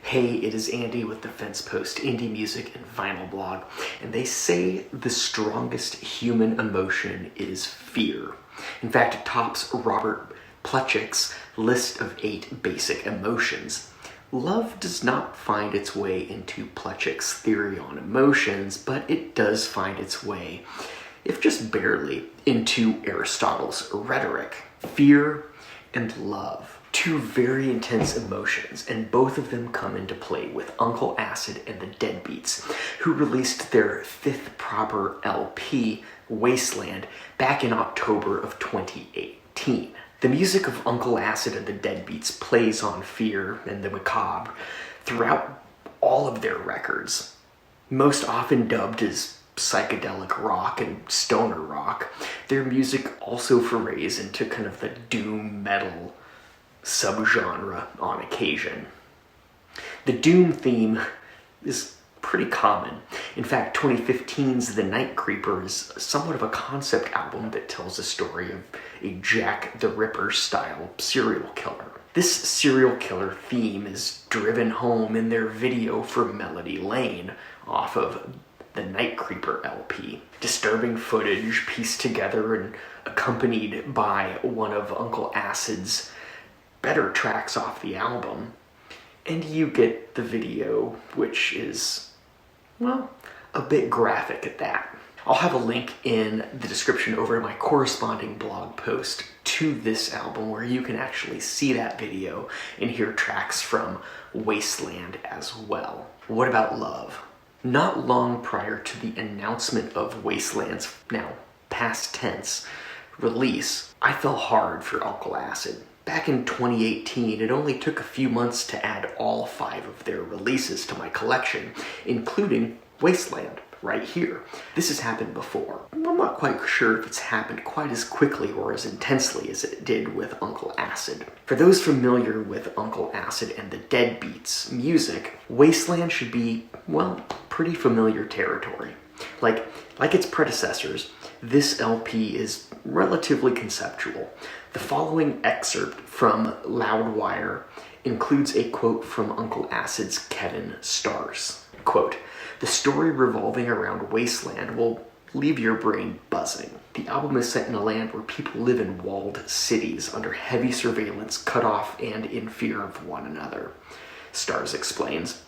Hey, it is Andy with the FensePost Indie Music and Vinyl blog, and they say the strongest human emotion is fear. In fact, it tops Robert Plutchik's list of 8 basic emotions. Love does not find its way into Plutchik's theory on emotions, but it does find its way, if just barely, into Aristotle's rhetoric. Fear and love. 2 very intense emotions, and both of them come into play with Uncle Acid and the Deadbeats, who released their 5th proper LP, Wasteland, back in October of 2018. The music of Uncle Acid and the Deadbeats plays on fear and the macabre throughout all of their records, most often dubbed as psychedelic rock and stoner rock. Their music also forays into kind of the doom metal subgenre on occasion. The doom theme is pretty common. In fact, 2015's The Night Creeper is somewhat of a concept album that tells a story of a Jack the Ripper style serial killer. This serial killer theme is driven home in their video for Melody Lane off of the Night Creeper LP. Disturbing footage pieced together and accompanied by one of Uncle Acid's better tracks off the album, and you get the video, which is, well, a bit graphic at that. I'll have a link in the description over in my corresponding blog post to this album where you can actually see that video and hear tracks from Wasteland as well. What about love? Not long prior to the announcement of Wasteland's, now past tense, release, I fell hard for Uncle Acid. Back in 2018, it only took a few months to add all 5 of their releases to my collection, including Wasteland, right here. This has happened before. I'm not quite sure if it's happened quite as quickly or as intensely as it did with Uncle Acid. For those familiar with Uncle Acid and the Deadbeats music, Wasteland should be, well, pretty familiar territory. Like its predecessors, this LP is relatively conceptual. The following excerpt from Loudwire includes a quote from Uncle Acid's Kevin Stars. Quote, "The story revolving around Wasteland will leave your brain buzzing. The album is set in a land where people live in walled cities under heavy surveillance, cut off and in fear of one another." Stars explains,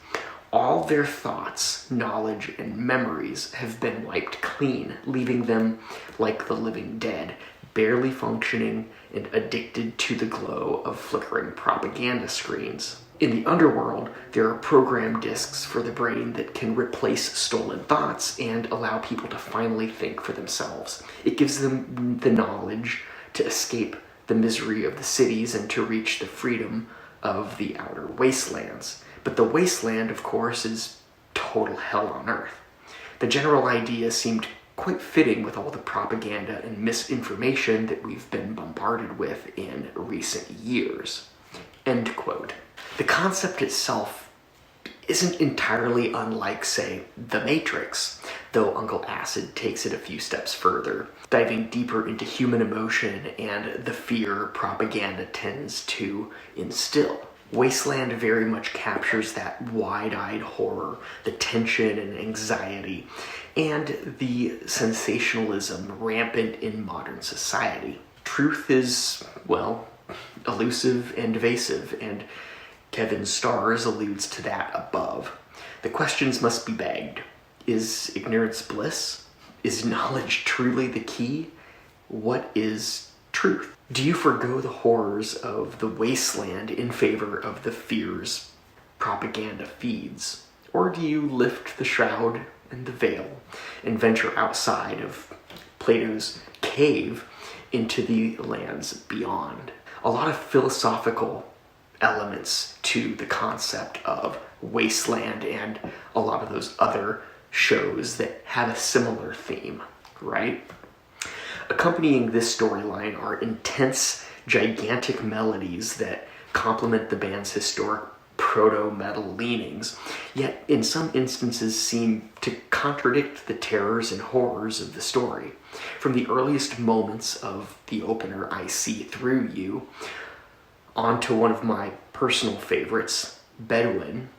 "All their thoughts, knowledge, and memories have been wiped clean, leaving them like the living dead, barely functioning and addicted to the glow of flickering propaganda screens. In the underworld, there are program discs for the brain that can replace stolen thoughts and allow people to finally think for themselves. It gives them the knowledge to escape the misery of the cities and to reach the freedom of the outer wastelands. But the wasteland, of course, is total hell on earth." The general idea seemed quite fitting with all the propaganda and misinformation that we've been bombarded with in recent years. End quote. The concept itself isn't entirely unlike, say, The Matrix, though Uncle Acid takes it a few steps further, diving deeper into human emotion and the fear propaganda tends to instill. Wasteland very much captures that wide-eyed horror, the tension and anxiety, and the sensationalism rampant in modern society. Truth is, well, elusive and evasive, and Kevin Stars alludes to that above. The questions must be begged. Is ignorance bliss? Is knowledge truly the key? What is truth? Do you forgo the horrors of the wasteland in favor of the fears propaganda feeds? Or do you lift the shroud and the veil and venture outside of Plato's cave into the lands beyond? A lot of philosophical elements to the concept of Wasteland and a lot of those other shows that have a similar theme, right? Accompanying this storyline are intense, gigantic melodies that complement the band's historic proto-metal leanings, yet in some instances seem to contradict the terrors and horrors of the story. From the earliest moments of the opener, I See Through You, on to one of my personal favorites, Bedouin,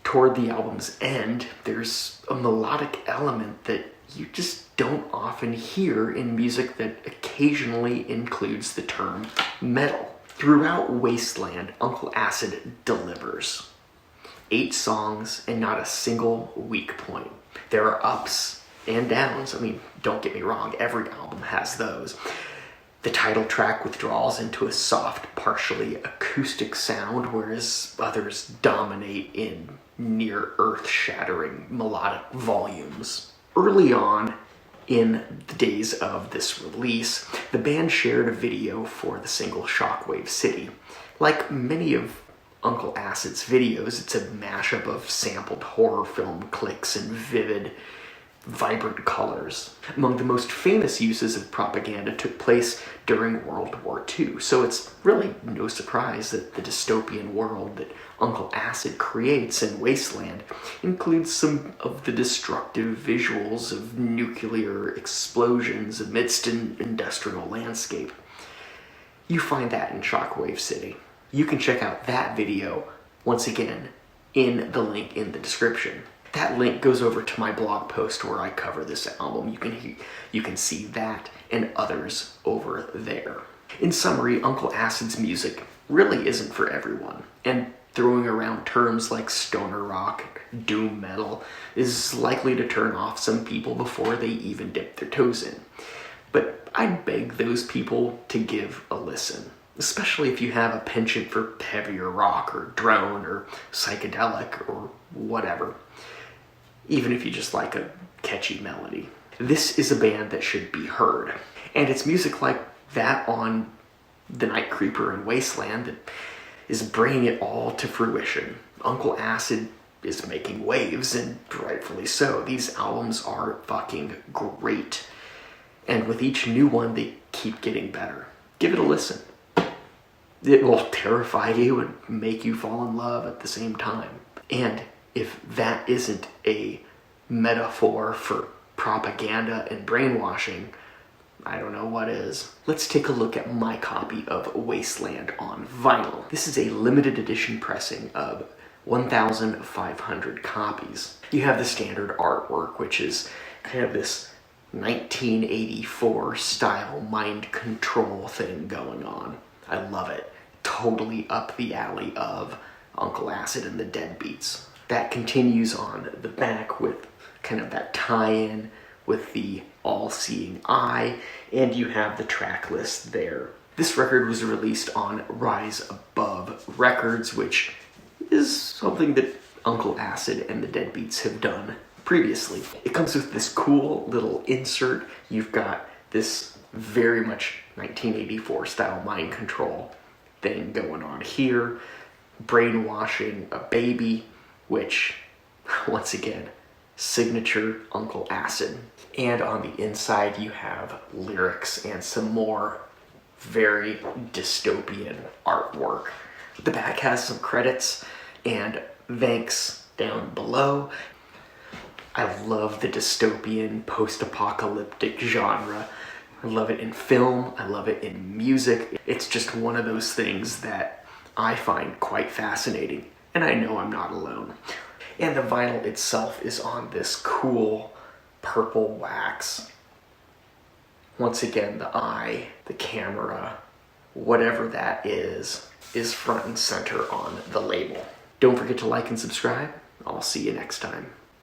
Toward the album's end, there's a melodic element that you just don't often hear in music that occasionally includes the term metal. Throughout Wasteland, Uncle Acid delivers. 8 songs and not a single weak point. There are ups and downs. I mean, don't get me wrong, every album has those. The title track withdraws into a soft, partially acoustic sound, whereas others dominate in near earth-shattering melodic volumes. Early on in the days of this release, the band shared a video for the single Shockwave City. Like many of Uncle Acid's videos, it's a mashup of sampled horror film clicks and vivid, vibrant colors. Among the most famous uses of propaganda took place during World War II, so it's really no surprise that the dystopian world that Uncle Acid creates in Wasteland includes some of the destructive visuals of nuclear explosions amidst an industrial landscape. You find that in Shockwave City. You can check out that video, once again, in the link in the description. That link goes over to my blog post where I cover this album. You can see that and others over there. In summary, Uncle Acid's music really isn't for everyone, and throwing around terms like stoner rock, doom metal is likely to turn off some people before they even dip their toes in. But I'd beg those people to give a listen, especially if you have a penchant for heavier rock or drone or psychedelic or whatever. Even if you just like a catchy melody. This is a band that should be heard. And it's music like that on The Night Creeper and Wasteland that is bringing it all to fruition. Uncle Acid is making waves, and rightfully so. These albums are fucking great. And with each new one, they keep getting better. Give it a listen. It will terrify you and make you fall in love at the same time. And if that isn't a metaphor for propaganda and brainwashing, I don't know what is. Let's take a look at my copy of Wasteland on vinyl. This is a limited edition pressing of 1,500 copies. You have the standard artwork, which is kind of this 1984 style mind control thing going on. I love it. Totally up the alley of Uncle Acid and the Deadbeats. That continues on the back with kind of that tie-in with the all-seeing eye, and you have the track list there. This record was released on Rise Above Records, which is something that Uncle Acid and the Deadbeats have done previously. It comes with this cool little insert. You've got this very much 1984 style mind control thing going on here, brainwashing a baby, which, once again, signature Uncle Acid. And on the inside you have lyrics and some more very dystopian artwork. The back has some credits and thanks down below. I love the dystopian post-apocalyptic genre. I love it in film, I love it in music. It's just one of those things that I find quite fascinating, and I know I'm not alone. And the vinyl itself is on this cool purple wax. Once again, the eye, the camera, whatever that is front and center on the label. Don't forget to like and subscribe. I'll see you next time.